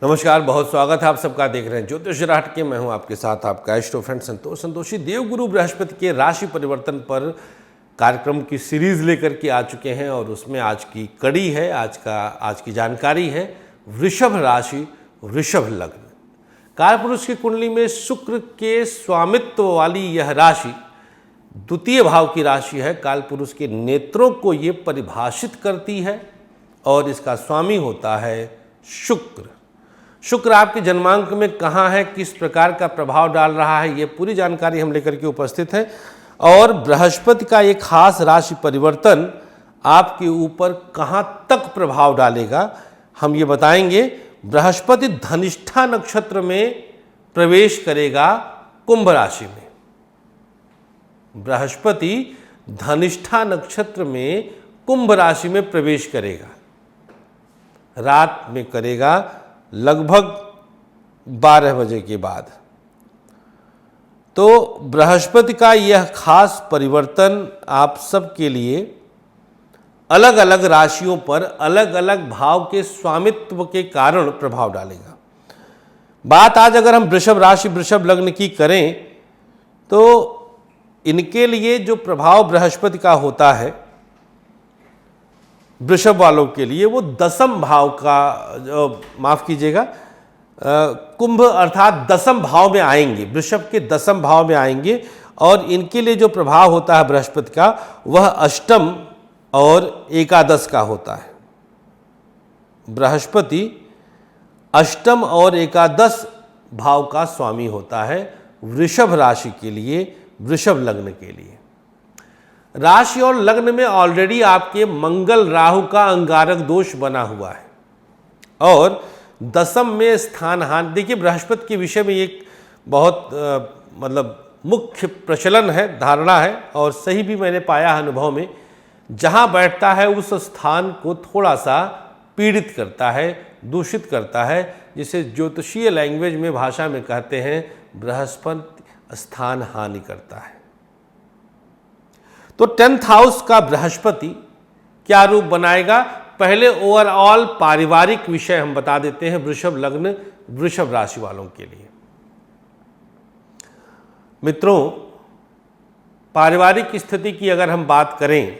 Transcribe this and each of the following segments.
नमस्कार, बहुत स्वागत है आप सबका। देख रहे हैं ज्योतिष राट के। मैं हूं आपके साथ आपका एस्ट्रो फ्रेंड संतोषी। देवगुरु बृहस्पति के राशि परिवर्तन पर कार्यक्रम की सीरीज लेकर के आ चुके हैं और उसमें आज की कड़ी है, आज की जानकारी है वृषभ राशि, वृषभ लग्न। कालपुरुष की कुंडली में शुक्र के स्वामित्व वाली यह राशि द्वितीय भाव की राशि है। कालपुरुष के नेत्रों को ये परिभाषित करती है और इसका स्वामी होता है शुक्र। शुक्र आपके जन्मांक में कहाँ है, किस प्रकार का प्रभाव डाल रहा है, ये पूरी जानकारी हम लेकर के उपस्थित हैं। और बृहस्पति का एक खास राशि परिवर्तन आपके ऊपर कहाँ तक प्रभाव डालेगा हम ये बताएंगे। बृहस्पति धनिष्ठा नक्षत्र में प्रवेश करेगा कुंभ राशि में। बृहस्पति धनिष्ठा नक्षत्र में कुंभ राशि में प्रवेश करेगा, रात में करेगा लगभग 12 बजे के बाद। तो बृहस्पति का यह खास परिवर्तन आप सबके लिए अलग अलग राशियों पर अलग अलग भाव के स्वामित्व के कारण प्रभाव डालेगा। बात आज अगर हम वृषभ राशि, वृषभ लग्न की करें तो इनके लिए जो प्रभाव बृहस्पति का होता है वृषभ वालों के लिए, वो दसम भाव का, माफ कीजिएगा, कुंभ अर्थात दसम भाव में आएंगे, वृषभ के दसम भाव में आएंगे। और इनके लिए जो प्रभाव होता है बृहस्पति का, वह अष्टम और एकादश का होता है। बृहस्पति अष्टम और एकादश भाव का स्वामी होता है वृषभ राशि के लिए, वृषभ लग्न के लिए। राशि और लग्न में ऑलरेडी आपके मंगल राहु का अंगारक दोष बना हुआ है और दसम में स्थान हानि। देखिए, बृहस्पति के विषय में एक बहुत मुख्य प्रचलन है, धारणा है और सही भी मैंने पाया अनुभव में। जहां बैठता है उस स्थान को थोड़ा सा पीड़ित करता है, दूषित करता है, जिसे ज्योतिषीय लैंग्वेज में, भाषा में कहते हैं बृहस्पति स्थान हानि करता है। तो 10th हाउस का बृहस्पति क्या रूप बनाएगा, पहले ओवरऑल पारिवारिक विषय हम बता देते हैं वृषभ लग्न, वृषभ राशि वालों के लिए। मित्रों, पारिवारिक स्थिति की अगर हम बात करें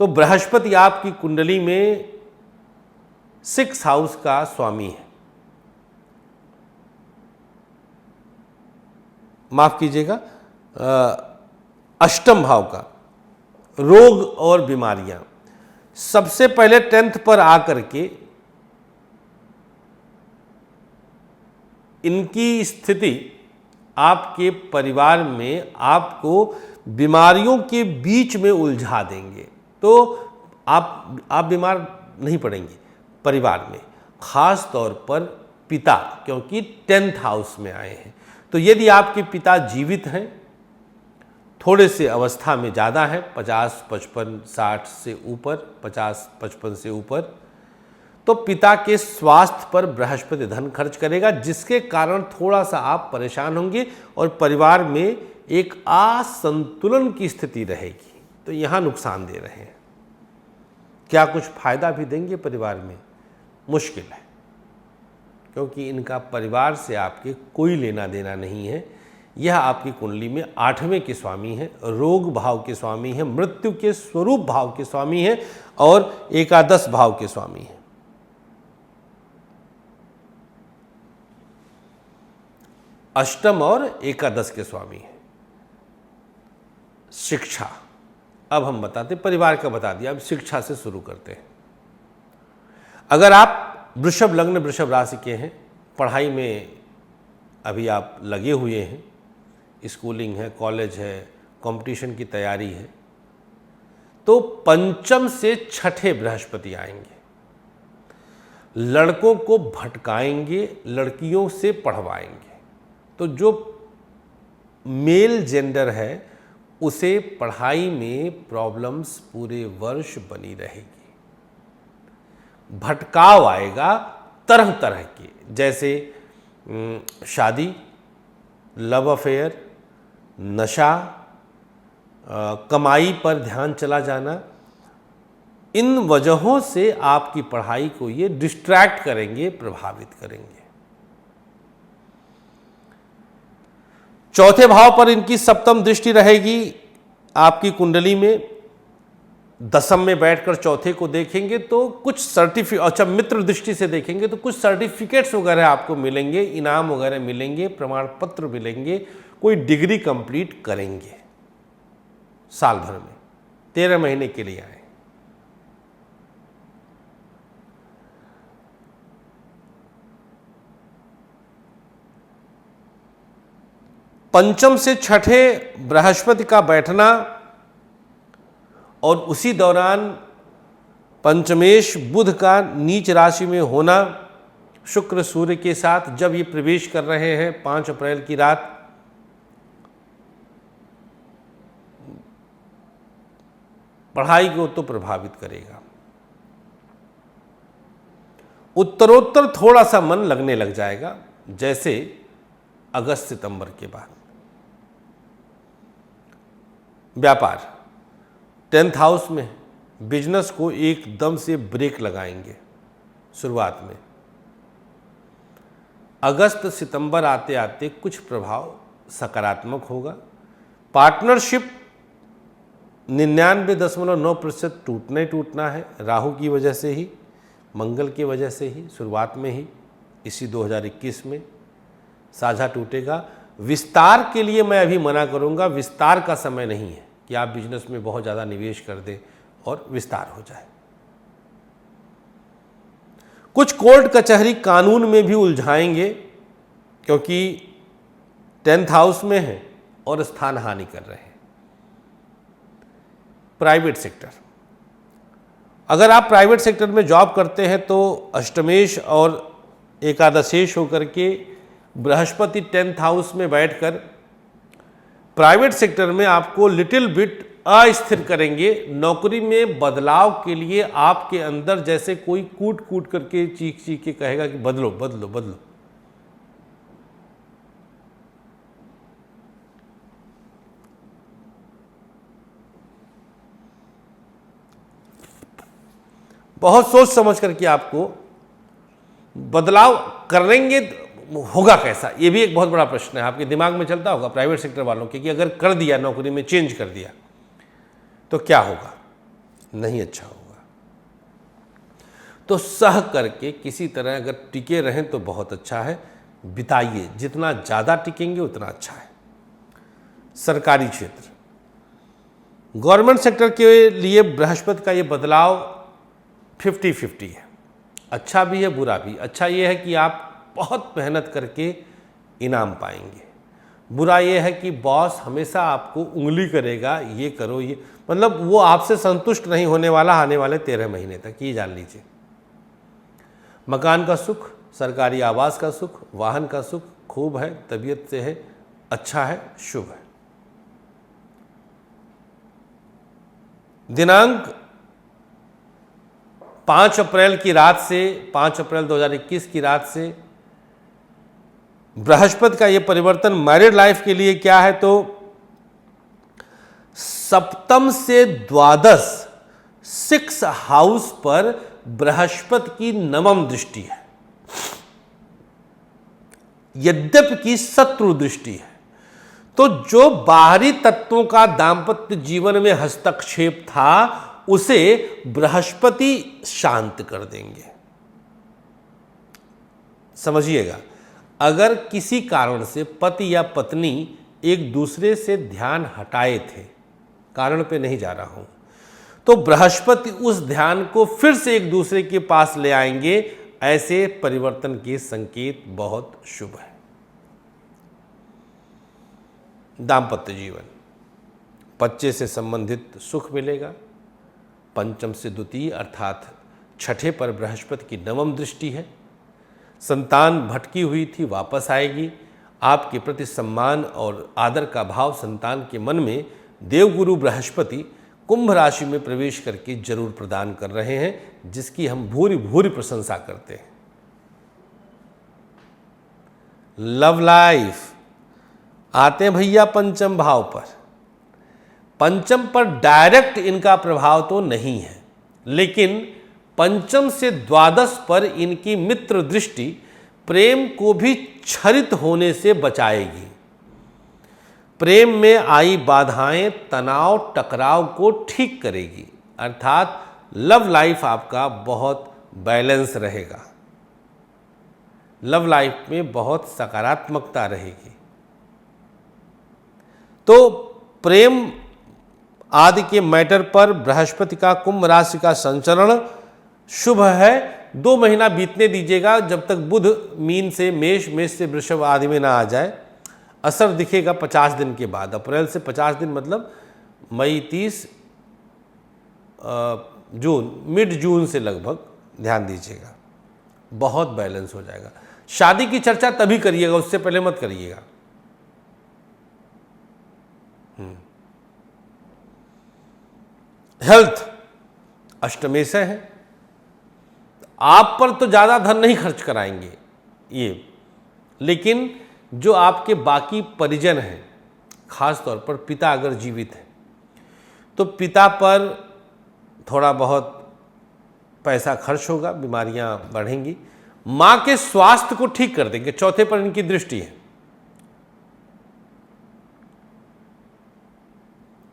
तो बृहस्पति आपकी कुंडली में 6th हाउस का स्वामी है, माफ कीजिएगा, अष्टम भाव का। रोग और बीमारियां सबसे पहले 10th पर आकर के इनकी स्थिति आपके परिवार में आपको बीमारियों के बीच में उलझा देंगे। तो आप बीमार नहीं पड़ेंगे परिवार में, खास तौर पर पिता, क्योंकि 10th हाउस में आए हैं। तो यदि आपके पिता जीवित हैं, थोड़े से अवस्था में ज़्यादा है, 50, 55, 60 से ऊपर, 50, 55 से ऊपर, तो पिता के स्वास्थ्य पर बृहस्पति धन खर्च करेगा, जिसके कारण थोड़ा सा आप परेशान होंगे और परिवार में एक असंतुलन की स्थिति रहेगी। तो यहाँ नुकसान दे रहे हैं। क्या कुछ फायदा भी देंगे परिवार में? मुश्किल है, क्योंकि इनका परिवार से आपके कोई लेना देना नहीं है। यह आपकी कुंडली में 8वें के स्वामी हैं, रोग भाव के स्वामी हैं, मृत्यु के स्वरूप भाव के स्वामी हैं और एकादश भाव के स्वामी हैं। अष्टम और एकादश के स्वामी हैं। शिक्षा, अब हम बताते, परिवार का बता दिया, अब शिक्षा से शुरू करते हैं। अगर आप वृषभ लग्न, वृषभ राशि के हैं, पढ़ाई में अभी आप लगे हुए हैं, स्कूलिंग है, कॉलेज है, कंपटीशन की तैयारी है, तो पंचम से 6ठे बृहस्पति आएंगे। लड़कों को भटकाएंगे, लड़कियों से पढ़वाएंगे। तो जो मेल जेंडर है उसे पढ़ाई में प्रॉब्लम्स पूरे वर्ष बनी रहेगी। भटकाव आएगा तरह तरह के, जैसे शादी, लव अफेयर, नशा, कमाई पर ध्यान चला जाना, इन वजहों से आपकी पढ़ाई को ये डिस्ट्रैक्ट करेंगे, प्रभावित करेंगे। चौथे भाव पर इनकी सप्तम दृष्टि रहेगी। आपकी कुंडली में दशम में बैठकर चौथे को देखेंगे तो कुछ सर्टिफिकेट, अच्छा मित्र दृष्टि से देखेंगे तो कुछ सर्टिफिकेट्स वगैरह आपको मिलेंगे, इनाम वगैरह मिलेंगे, प्रमाण पत्र मिलेंगे, कोई डिग्री कंप्लीट करेंगे साल भर में। 13 महीने के लिए आए। पंचम से छठे बृहस्पति का बैठना और उसी दौरान पंचमेश बुध का नीच राशि में होना, शुक्र सूर्य के साथ जब ये प्रवेश कर रहे हैं 5 अप्रैल की रात, पढ़ाई को तो प्रभावित करेगा। उत्तरोत्तर थोड़ा सा मन लगने लग जाएगा, जैसे अगस्त सितंबर के बाद। व्यापार 10th हाउस में, बिजनेस को एकदम से ब्रेक लगाएंगे शुरुआत में। अगस्त सितंबर आते आते कुछ प्रभाव सकारात्मक होगा। पार्टनरशिप 99.9% टूटना ही टूटना है, राहु की वजह से ही, मंगल की वजह से ही, शुरुआत में ही, इसी 2021 में साझा टूटेगा। विस्तार के लिए मैं अभी मना करूंगा, विस्तार का समय नहीं है कि आप बिजनेस में बहुत ज़्यादा निवेश कर दें और विस्तार हो जाए। कुछ कोर्ट कचहरी कानून में भी उलझाएंगे, क्योंकि 10th हाउस में है और स्थान हानि कर रहे हैं। प्राइवेट सेक्टर, अगर आप प्राइवेट सेक्टर में जॉब करते हैं तो अष्टमेश और एकादशेश होकर के बृहस्पति 10th हाउस में बैठकर प्राइवेट सेक्टर में आपको लिटिल बिट अस्थिर करेंगे। नौकरी में बदलाव के लिए आपके अंदर जैसे कोई कूट कूट करके चीख चीख के कहेगा कि बदलो बदलो बदलो। बहुत सोच समझ करके आपको बदलाव करेंगे। होगा कैसा, ये भी एक बहुत बड़ा प्रश्न है। आपके दिमाग में चलता होगा प्राइवेट सेक्टर वालों के कि अगर कर दिया, नौकरी में चेंज कर दिया तो क्या होगा, नहीं अच्छा होगा। तो सह करके किसी तरह अगर टिके रहें तो बहुत अच्छा है, बिताइए, जितना ज़्यादा टिकेंगे उतना अच्छा है। सरकारी क्षेत्र, गवर्नमेंट सेक्टर के लिए बृहस्पति का ये बदलाव 50-50 है, अच्छा भी है बुरा भी। अच्छा ये है कि आप बहुत मेहनत करके इनाम पाएंगे, बुरा ये है कि बॉस हमेशा आपको उंगली करेगा, ये करो ये, मतलब वो आपसे संतुष्ट नहीं होने वाला आने वाले 13 महीने तक, ये जान लीजिए। मकान का सुख, सरकारी आवास का सुख, वाहन का सुख खूब है, तबीयत से है, अच्छा है, शुभ है। दिनांक 5 अप्रैल की रात से, 5 अप्रैल 2021 की रात से बृहस्पति का यह परिवर्तन मैरिड लाइफ के लिए क्या है, तो सप्तम से द्वादश 6 हाउस पर बृहस्पति की नवम दृष्टि है, यद्यपि की शत्रु दृष्टि है। तो जो बाहरी तत्वों का दाम्पत्य जीवन में हस्तक्षेप था उसे बृहस्पति शांत कर देंगे। समझिएगा, अगर किसी कारण से पति या पत्नी एक दूसरे से ध्यान हटाए थे, कारण पे नहीं जा रहा हूं, तो बृहस्पति उस ध्यान को फिर से एक दूसरे के पास ले आएंगे। ऐसे परिवर्तन के संकेत बहुत शुभ है। दाम्पत्य जीवन, बच्चे से संबंधित सुख मिलेगा। पंचम से द्वितीय अर्थात छठे पर बृहस्पति की नवम दृष्टि है। संतान भटकी हुई थी, वापस आएगी। आपके प्रति सम्मान और आदर का भाव संतान के मन में देवगुरु बृहस्पति कुंभ राशि में प्रवेश करके जरूर प्रदान कर रहे हैं, जिसकी हम भूरी भूरी प्रशंसा करते हैं। लव लाइफ आते हैं भैया पंचम भाव पर। पंचम पर डायरेक्ट इनका प्रभाव तो नहीं है, लेकिन पंचम से द्वादश पर इनकी मित्र दृष्टि प्रेम को भी क्षरित होने से बचाएगी। प्रेम में आई बाधाएं तनाव टकराव को ठीक करेगी, अर्थात लव लाइफ आपका बहुत बैलेंस रहेगा, लव लाइफ में बहुत सकारात्मकता रहेगी। तो प्रेम आदि के मैटर पर बृहस्पति का कुंभ राशि का संचरण शुभ है। 2 महीना बीतने दीजिएगा जब तक बुध मीन से मेष, मेष से वृषभ आदि में ना आ जाए। असर दिखेगा 50 दिन के बाद, अप्रैल से 50 दिन मतलब मई 30 जून, मिड जून से लगभग ध्यान दीजिएगा, बहुत बैलेंस हो जाएगा। शादी की चर्चा तभी करिएगा, उससे पहले मत करिएगा। हेल्थ अष्टमेशय है, आप पर तो ज़्यादा धन नहीं खर्च कराएंगे ये, लेकिन जो आपके बाकी परिजन हैं, खास तौर पर पिता अगर जीवित है तो पिता पर थोड़ा बहुत पैसा खर्च होगा, बीमारियां बढ़ेंगी। माँ के स्वास्थ्य को ठीक कर देंगे, चौथे पर इनकी दृष्टि है,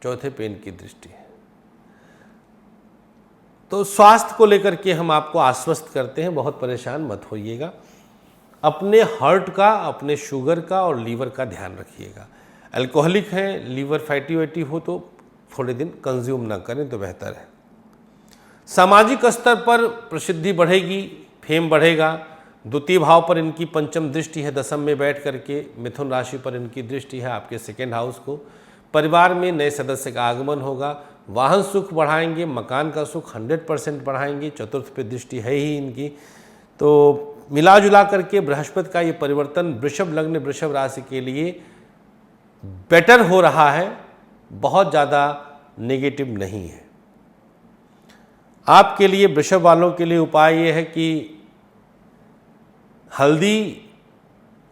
चौथे पे इनकी दृष्टि है। तो स्वास्थ्य को लेकर के हम आपको आश्वस्त करते हैं, बहुत परेशान मत होइएगा। अपने हार्ट का, अपने शुगर का और लीवर का ध्यान रखिएगा। अल्कोहलिक हैं, लीवर फैटी वैटी हो तो थोड़े दिन कंज्यूम ना करें तो बेहतर है। सामाजिक स्तर पर प्रसिद्धि बढ़ेगी, फेम बढ़ेगा। द्वितीय भाव पर इनकी पंचम दृष्टि है, दशम में बैठ करके मिथुन राशि पर इनकी दृष्टि है, आपके सेकेंड हाउस को। परिवार में नए सदस्य का आगमन होगा, वाहन सुख बढ़ाएंगे, मकान का सुख 100% बढ़ाएंगे। चतुर्थ पे दृष्टि है ही इनकी, तो मिला जुला करके बृहस्पति का ये परिवर्तन वृषभ लग्न, वृषभ राशि के लिए बेटर हो रहा है, बहुत ज़्यादा नेगेटिव नहीं है। आपके लिए, वृषभ वालों के लिए उपाय ये है कि हल्दी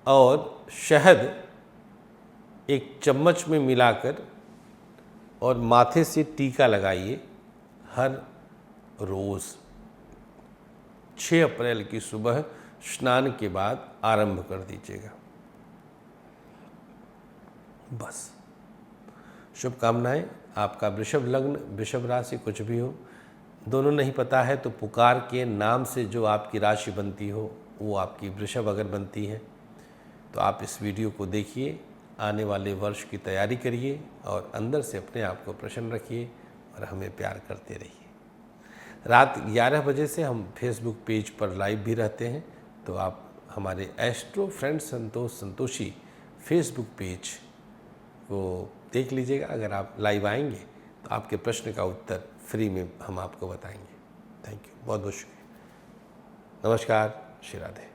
और शहद एक चम्मच में मिलाकर और माथे से टीका लगाइए हर रोज़। 6 अप्रैल की सुबह स्नान के बाद आरंभ कर दीजिएगा। बस शुभकामनाएं। आपका वृषभ लग्न, वृषभ राशि कुछ भी हो, दोनों नहीं पता है तो पुकार के नाम से जो आपकी राशि बनती हो वो आपकी वृषभ अगर बनती है तो आप इस वीडियो को देखिए, आने वाले वर्ष की तैयारी करिए और अंदर से अपने आप को प्रसन्न रखिए और हमें प्यार करते रहिए। रात 11 बजे से हम फेसबुक पेज पर लाइव भी रहते हैं, तो आप हमारे एस्ट्रो फ्रेंड संतोष संतोषी फेसबुक पेज को देख लीजिएगा। अगर आप लाइव आएंगे तो आपके प्रश्न का उत्तर फ्री में हम आपको बताएंगे। थैंक यू, बहुत बहुत शुक्रिया। नमस्कार, श्री राधे।